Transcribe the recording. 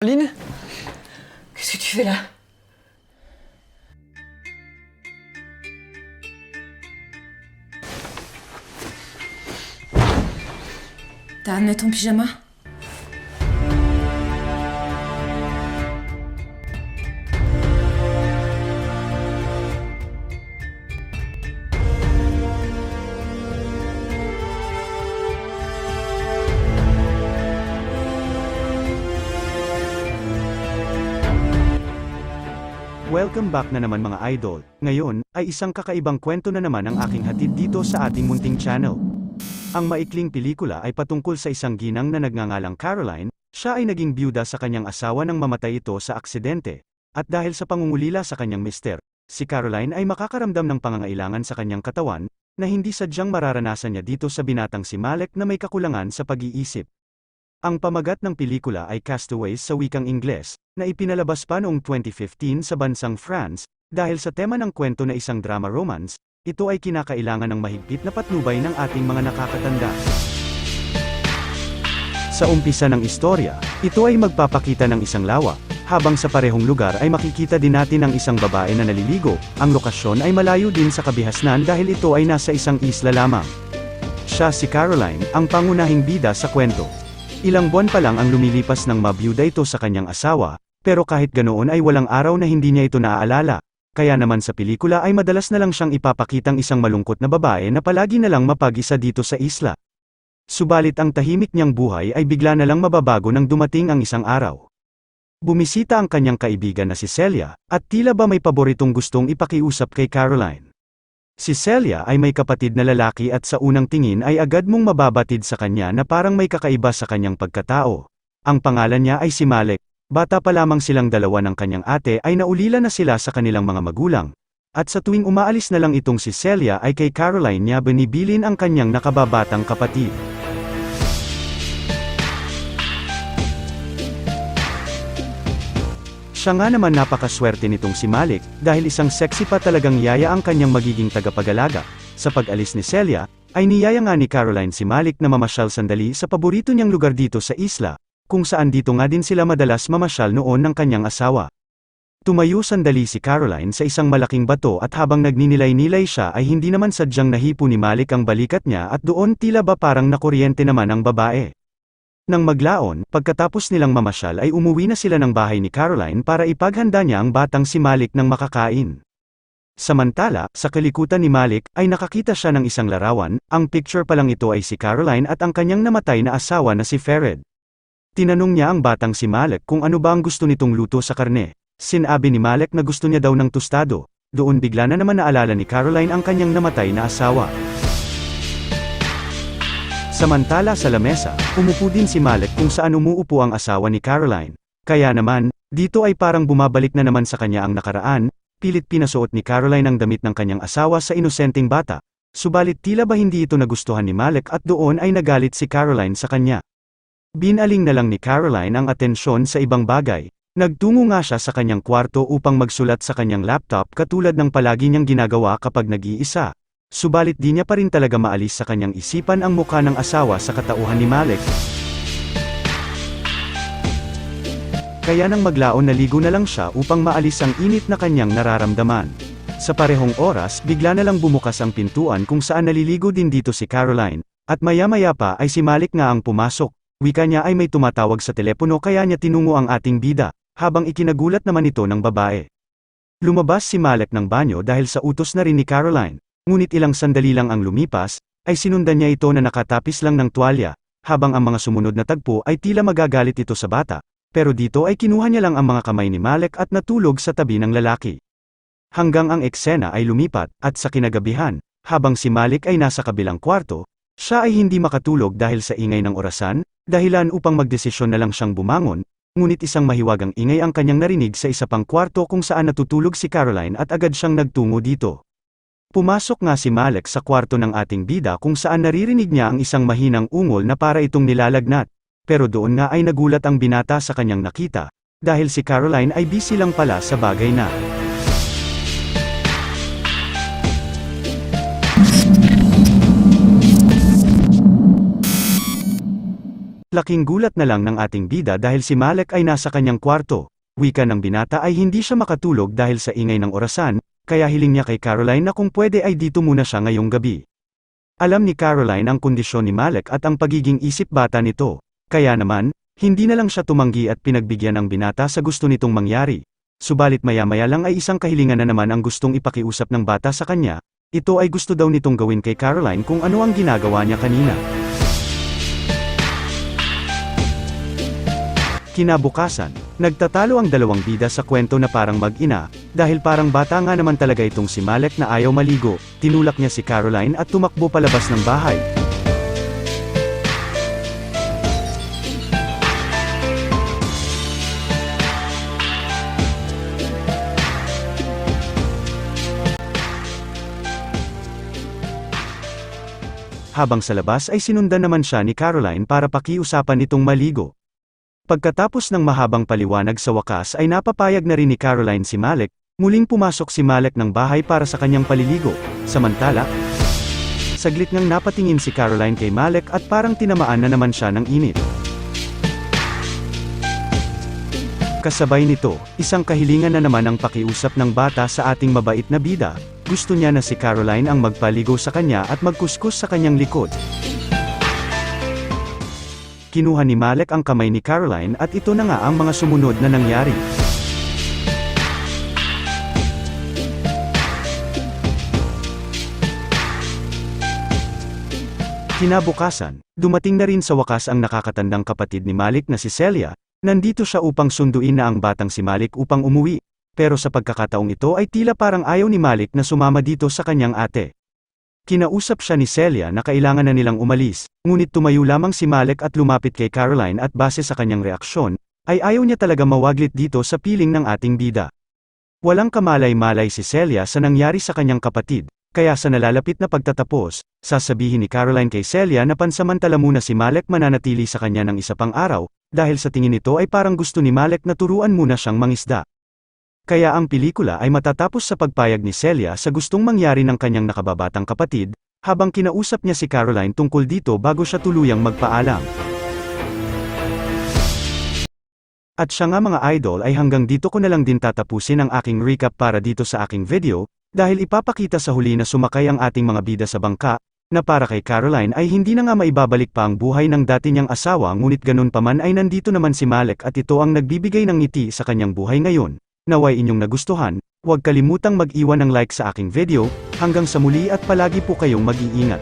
Caroline? Qu'est-ce que tu fais là? T'as amené ton pyjama? Welcome back na naman mga idol. Ngayon, ay isang kakaibang kwento na naman ang aking hatid dito sa ating munting channel. Ang maikling pelikula ay patungkol sa isang ginang na nagngangalang Caroline. Siya ay naging byuda sa kanyang asawa nang mamatay ito sa aksidente. At dahil sa pangungulila sa kanyang mister, si Caroline ay makakaramdam ng pangangailangan sa kanyang katawan, na hindi sadyang mararanasan niya dito sa binatang si Malek na may kakulangan sa pag-iisip. Ang pamagat ng pelikula ay Castaways sa wikang Ingles, na ipinalabas pa noong 2015 sa bansang France. Dahil sa tema ng kwento na isang drama romance, ito ay kinakailangan ng mahigpit na patnubay ng ating mga nakakatanda. Sa umpisa ng istorya, ito ay magpapakita ng isang lawa, habang sa parehong lugar ay makikita din natin ang isang babae na naliligo. Ang lokasyon ay malayo din sa kabihasnan dahil ito ay nasa isang isla lamang. Siya si Caroline, ang pangunahing bida sa kwento. Ilang buwan pa lang ang lumilipas nang mabiyuda ito sa kanyang asawa, pero kahit ganoon ay walang araw na hindi niya ito naaalala. Kaya naman sa pelikula ay madalas na lang siyang ipapakitang isang malungkot na babae na palagi na lang mapag-isa dito sa isla. Subalit ang tahimik niyang buhay ay bigla na lang mababago nang dumating ang isang araw. Bumisita ang kanyang kaibigan na si Celia, at tila ba may paboritong gustong ipakiusap kay Caroline. Si Celia ay may kapatid na lalaki at sa unang tingin ay agad mong mababatid sa kanya na parang may kakaiba sa kanyang pagkatao. Ang pangalan niya ay si Malek. Bata pa lamang silang dalawa ng kanyang ate ay naulila na sila sa kanilang mga magulang. At sa tuwing umaalis na lang itong si Celia ay kay Caroline niya binibilin ang kanyang nakababatang kapatid. Siya nga naman napakaswerte nitong si Malek, dahil isang sexy pa talagang yaya ang kanyang magiging tagapag-alaga. Sa pag-alis ni Celia, ay niyaya nga ni Caroline si Malek na mamasyal sandali sa paborito niyang lugar dito sa isla, kung saan dito nga din sila madalas mamasyal noon ng kanyang asawa. Tumayo sandali si Caroline sa isang malaking bato at habang nagninilay-nilay siya ay hindi naman sadyang nahipo ni Malek ang balikat niya at doon tila ba parang nakuryente naman ang babae. Nang maglaon, pagkatapos nilang mamasyal ay umuwi na sila ng bahay ni Caroline para ipaghanda niya ang batang si Malek ng makakain. Samantala, sa kalikutan ni Malek, ay nakakita siya ng isang larawan. Ang picture pa lang ito ay si Caroline at ang kanyang namatay na asawa na si Farid. Tinanong niya ang batang si Malek kung ano ba ang gusto nitong luto sa karne. Sinabi ni Malek na gusto niya daw ng tostado. Doon bigla na naman naalala ni Caroline ang kanyang namatay na asawa. Samantala sa lamesa, umupo din si Malek kung saan umuupo ang asawa ni Caroline. Kaya naman, dito ay parang bumabalik na naman sa kanya ang nakaraan. Pilit pinasuot ni Caroline ang damit ng kanyang asawa sa inosenteng bata. Subalit tila ba hindi ito nagustuhan ni Malek at doon ay nagalit si Caroline sa kanya. Binaling na lang ni Caroline ang atensyon sa ibang bagay. Nagtungo nga siya sa kanyang kwarto upang magsulat sa kanyang laptop katulad ng palagi niyang ginagawa kapag nag-iisa. Subalit di niya pa rin talaga maalis sa kanyang isipan ang mukha ng asawa sa katauhan ni Malek. Kaya nang maglaon naligo na lang siya upang maalis ang init na kanyang nararamdaman. Sa parehong oras, bigla na lang bumukas ang pintuan kung saan naliligo din dito si Caroline. At maya-maya pa ay si Malek nga ang pumasok. Wika niya ay may tumatawag sa telepono kaya niya tinungo ang ating bida, habang ikinagulat naman ito ng babae. Lumabas si Malek ng banyo dahil sa utos na rin ni Caroline. Ngunit ilang sandali lang ang lumipas, ay sinundan niya ito na nakatapis lang ng tuwalya, habang ang mga sumunod na tagpo ay tila magagalit ito sa bata, pero dito ay kinuha niya lang ang mga kamay ni Malek at natulog sa tabi ng lalaki. Hanggang ang eksena ay lumipat, at sa kinagabihan, habang si Malek ay nasa kabilang kwarto, siya ay hindi makatulog dahil sa ingay ng orasan, dahilan upang magdesisyon na lang siyang bumangon, ngunit isang mahiwagang ingay ang kanyang narinig sa isa pang kwarto kung saan natutulog si Caroline at agad siyang nagtungo dito. Pumasok nga si Malek sa kwarto ng ating bida kung saan naririnig niya ang isang mahinang ungol na para itong nilalagnat. Pero doon nga ay nagulat ang binata sa kanyang nakita, dahil si Caroline ay busy lang pala sa bagay na Laking gulat na lang ng ating bida dahil si Malek ay nasa kanyang kwarto. Wika ng binata ay hindi siya makatulog dahil sa ingay ng orasan, kaya hiling niya kay Caroline na kung pwede ay dito muna siya ngayong gabi. Alam ni Caroline ang kondisyon ni Malek at ang pagiging isip bata nito. Kaya naman, hindi na lang siya tumanggi at pinagbigyan ang binata sa gusto nitong mangyari. Subalit maya-maya lang ay isang kahilingan na naman ang gustong ipakiusap ng bata sa kanya. Ito ay gusto daw nitong gawin kay Caroline kung ano ang ginagawa niya kanina. Kinabukasan, nagtatalo ang dalawang bida sa kwento na parang mag-ina, dahil parang bata nga naman talaga itong si Malek na ayaw maligo. Tinulak niya si Caroline at tumakbo palabas ng bahay. Habang sa labas ay sinundan naman siya ni Caroline para pakiusapan itong maligo. Pagkatapos ng mahabang paliwanag sa wakas ay napapayag na rin ni Caroline si Malek. Muling pumasok si Malek ng bahay para sa kanyang paliligo. Samantala, saglit ngang napatingin si Caroline kay Malek at parang tinamaan na naman siya ng init. Kasabay nito, isang kahilingan na naman ang pakiusap ng bata sa ating mabait na bida. Gusto niya na si Caroline ang magpaligo sa kanya at magkuskus sa kanyang likod. Kinuha ni Malek ang kamay ni Caroline at ito na nga ang mga sumunod na nangyari. Kinabukasan, dumating na rin sa wakas ang nakakatandang kapatid ni Malek na si Celia. Nandito siya upang sunduin na ang batang si Malek upang umuwi. Pero sa pagkakataong ito ay tila parang ayaw ni Malek na sumama dito sa kanyang ate. Kinausap siya ni Celia na kailangan na nilang umalis, ngunit tumayo lamang si Malek at lumapit kay Caroline at base sa kanyang reaksyon, ay ayaw niya talaga mawaglit dito sa piling ng ating bida. Walang kamalay-malay si Celia sa nangyari sa kanyang kapatid, kaya sa nalalapit na pagtatapos, sasabihin ni Caroline kay Celia na pansamantala muna si Malek mananatili sa kanya ng isa pang araw, dahil sa tingin nito ay parang gusto ni Malek na turuan muna siyang mangisda. Kaya ang pelikula ay matatapos sa pagpayag ni Celia sa gustong mangyari ng kanyang nakababatang kapatid, habang kinausap niya si Caroline tungkol dito bago siya tuluyang magpaalam. At siya nga mga idol ay hanggang dito ko na lang din tatapusin ang aking recap para dito sa aking video, dahil ipapakita sa huli na sumakay ang ating mga bida sa bangka, na para kay Caroline ay hindi na nga maibabalik pa ang buhay ng dati niyang asawa ngunit ganun pa man ay nandito naman si Malek at ito ang nagbibigay ng ngiti sa kanyang buhay ngayon. Naway inyong nagustuhan, huwag kalimutang mag-iwan ng like sa aking video, hanggang sa muli at palagi po kayong mag-iingat.